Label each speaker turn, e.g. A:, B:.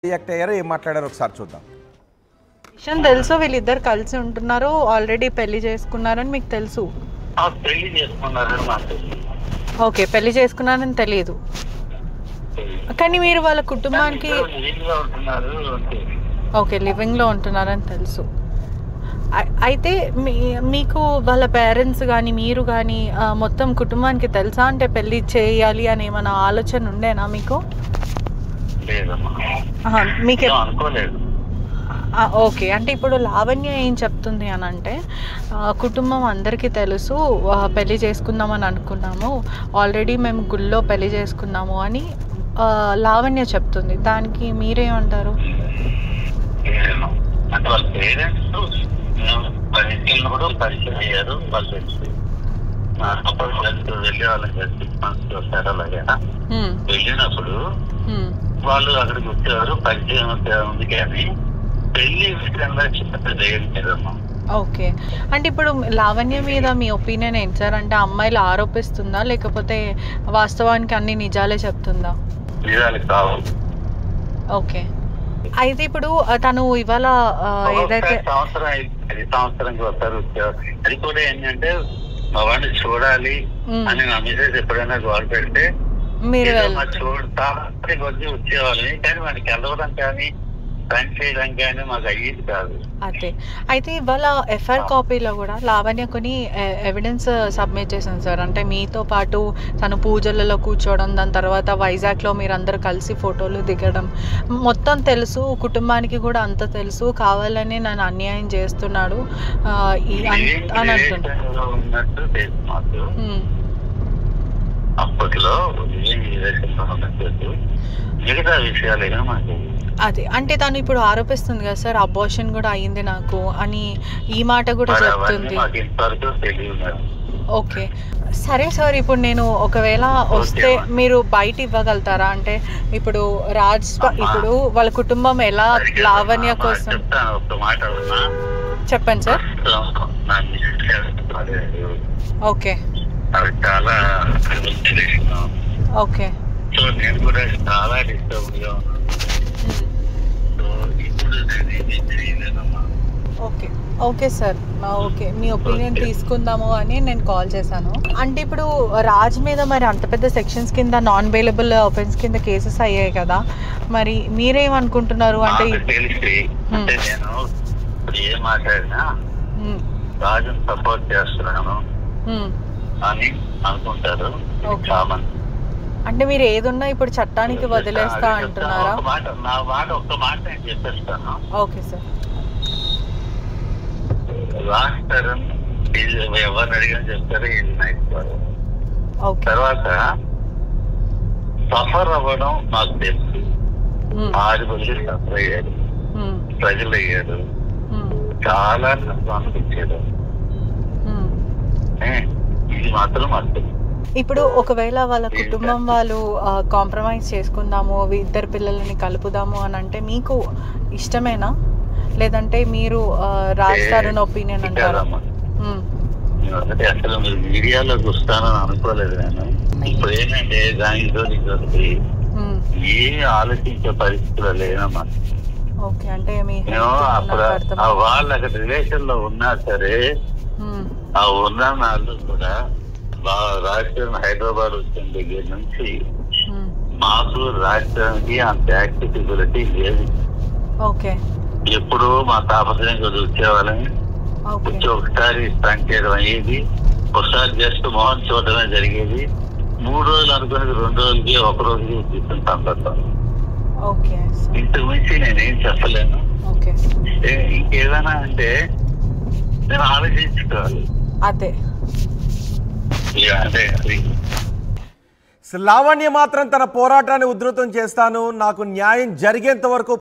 A: React అయ్యారో ఏం మాట్లాడారో ఒకసారి చూద్దాం.
B: విషయం తెలుసు, వీళ్ళిద్దరు కలిసి ఉంటున్నారు, ఆల్రెడీ పెళ్లి చేసుకున్నారని మీకు తెలుసు?
C: పెళ్లి చేసుకున్నారని మాకు తెలియదు.
B: ఓకే, పెళ్లి చేసుకున్నారని తెలియదు, కానీ మీరు వాళ్ళ కుటుంబానికి ఓకే లివింగ్లో ఉంటున్నారని తెలుసు. అయితే మీకు వాళ్ళ పేరెంట్స్ కానీ మీరు కానీ మొత్తం కుటుంబానికి తెలుసా? అంటే పెళ్లి చేయాలి అని ఏమైనా ఆలోచన ఉండేనా మీకు? మీకు
C: అనుకోలేదు.
B: ఓకే, అంటే ఇప్పుడు లావణ్య ఏం చెప్తుంది అని అంటే, కుటుంబం అందరికీ తెలుసు, పెళ్లి చేసుకుందామని అనుకున్నాము, ఆల్రెడీ మేము గుళ్ళో పెళ్లి చేసుకున్నాము అని లావణ్య చెప్తుంది. దానికి మీరేమంటారు?
C: అంటే వాళ్ళ పేరెంట్స్ కూడా పరిచయం అయ్యారు, వాళ్ళు తెలుసు. అప్పుడు వెళ్ళి వాళ్ళకి 6 months వస్తారు. అలాగే వెళ్ళినప్పుడు వాళ్ళు అక్కడికి వచ్చేవారు, పరిచయం ఉంది, కానీ పెళ్లి విషయంలో చిన్నదమ్మా.
B: ఓకే, అంటే ఇప్పుడు లావణ్య మీద మీ ఒపీనియన్ ఏంటి సార్? అంటే అమ్మాయిలు ఆరోపిస్తుందా లేకపోతే వాస్తవానికి అన్ని నిజాలే చెప్తుందా?
C: నిజాలు కావు.
B: ఓకే, అయితే ఇప్పుడు తను ఇవాళ ఏదైతే
C: సంవత్సరానికి వస్తారు, అది కూడా ఏంటంటే మా వాడిని చూడాలి అని నా మెసేజ్ ఎప్పుడైనా గోల్ పెడితే
B: మీరు
C: చూడతా వచ్చి వచ్చేవాళ్ళని, కానీ వాడికి వెళ్ళవడం కానీ పని చేయడం కానీ మాకు అయ్యేది కాదు.
B: అదే, అయితే ఇవాళ ఎఫ్ఐఆర్ కాపీలో కూడా లావణ్య కొన్ని ఎవిడెన్స్ సబ్మిట్ చేశాను సార్. అంటే మీతో పాటు తను పూజలలో కూర్చోవడం, దాని తర్వాత వైజాగ్లో మీరు అందరు కలిసి ఫోటోలు దిగడం మొత్తం తెలుసు, కుటుంబానికి కూడా అంత తెలుసు, కావాలని నన్ను అన్యాయం చేస్తున్నాడు అని అంటున్నాడు.
C: అప్పట్లో మిగతా విషయాలు మాకు
B: అది అంటే తను ఇప్పుడు ఆరోపిస్తుంది కదా సార్, అబార్షన్ కూడా అయ్యింది నాకు అని ఈ మాట కూడా చెప్తుంది. ఓకే, సరే సార్, ఇప్పుడు నేను ఒకవేళ వస్తే మీరు బయట ఇవ్వగలుగుతారా? అంటే ఇప్పుడు ఇప్పుడు వాళ్ళ కుటుంబం ఎలా లావణ్య కోసం చెప్పండి సార్. ఓకే ఓకే
C: సో నేను కూడా చాలా డిస్టర్బ్ గా ఉన్నాను.
B: ఓకే ఓకే సార్, ఓకే, మీ ఒపీనియన్ తీసుకుందాము అని నేను కాల్ చేశాను. అంటే ఇప్పుడు రాజ్ మీద మరి అంత పెద్ద సెక్షన్స్ కింద నాన్ బెయిలబుల్ ఆఫెన్స్ కింద కేసెస్ అయ్యాయి కదా, మరి మీరేమనుకుంటున్నారు? అంటే
C: తెలిసి అంటే నేను ఏం మాట్లాడినా రాజుని సపోర్ట్ చేస్తున్నాను అని అనుకుంటారు చాలా.
B: అంటే మీరు ఏదున్నా ఇప్పుడు చట్టానికి వదిలేస్తా అంటున్నారా?
C: ఒక్క మాట నేను చెప్పేస్తాను.
B: Okay sir.
C: ఎవరిని అడిగిన చెప్తారు ఇది నైట్. తర్వాత సఫర్ అవ్వడం నాకు తెలుసు, 6 మంది సఫర్ అయ్యారు, ప్రజలు అయ్యారు, చాలా నష్టం అనిపించారు, ఇది మాత్రం అర్థం.
B: ఇప్పుడు ఒకవేళ వాళ్ళ కుటుంబం వాళ్ళు కాంప్రమైజ్ చేసుకుందాము, ఇద్దరు పిల్లల్ని కలుపుదాము అని అంటే మీకు ఇష్టమేనా, లేదంటే మీరు రాస్తారని ఒపీనియన్ అంటారా?
C: అసలు మీరు మీడియాలోకి వస్తానని అనుకోలేదు నేను. ఇప్పుడు ఏంటంటే దానికి ఏమి ఆలోచించే పరిస్థితులు లేనమ్మా.
B: ఓకే, అంటే
C: వాళ్ళు అక్కడ రిలేషన్ లో ఉన్నా సరే, ఆ ఉన్న వాళ్ళు కూడా రాష్ట్రం హైదరాబాద్ వచ్చిన దగ్గర నుంచి మాకు రాష్ట్రానికి అంత యాక్సెసిబిలిటీ లేదు.
B: ఓకే,
C: ఎప్పుడు మా తాపత్రయం కొద్దిగా వచ్చేవాళ్ళని వచ్చి ఒకసారి స్పెండ్ చేయడం అయ్యేది, ఒకసారి జస్ట్ మోహన్ చూడడమే జరిగేది. 3 రోజులు అనుకునేది 2 రోజులకి 1 రోజుకి తీసుకుని సందర్భం. ఇంతకు మించి నేనేం చెప్పలేను. ఇంకేదైనా అంటే నేను ఆలోచించుకోవాలి.
B: అదే
A: లావణ్య మాత్రం తన పోరాటాన్ని ఉధృతం చేస్తాను, నాకు న్యాయం జరిగేంత వరకు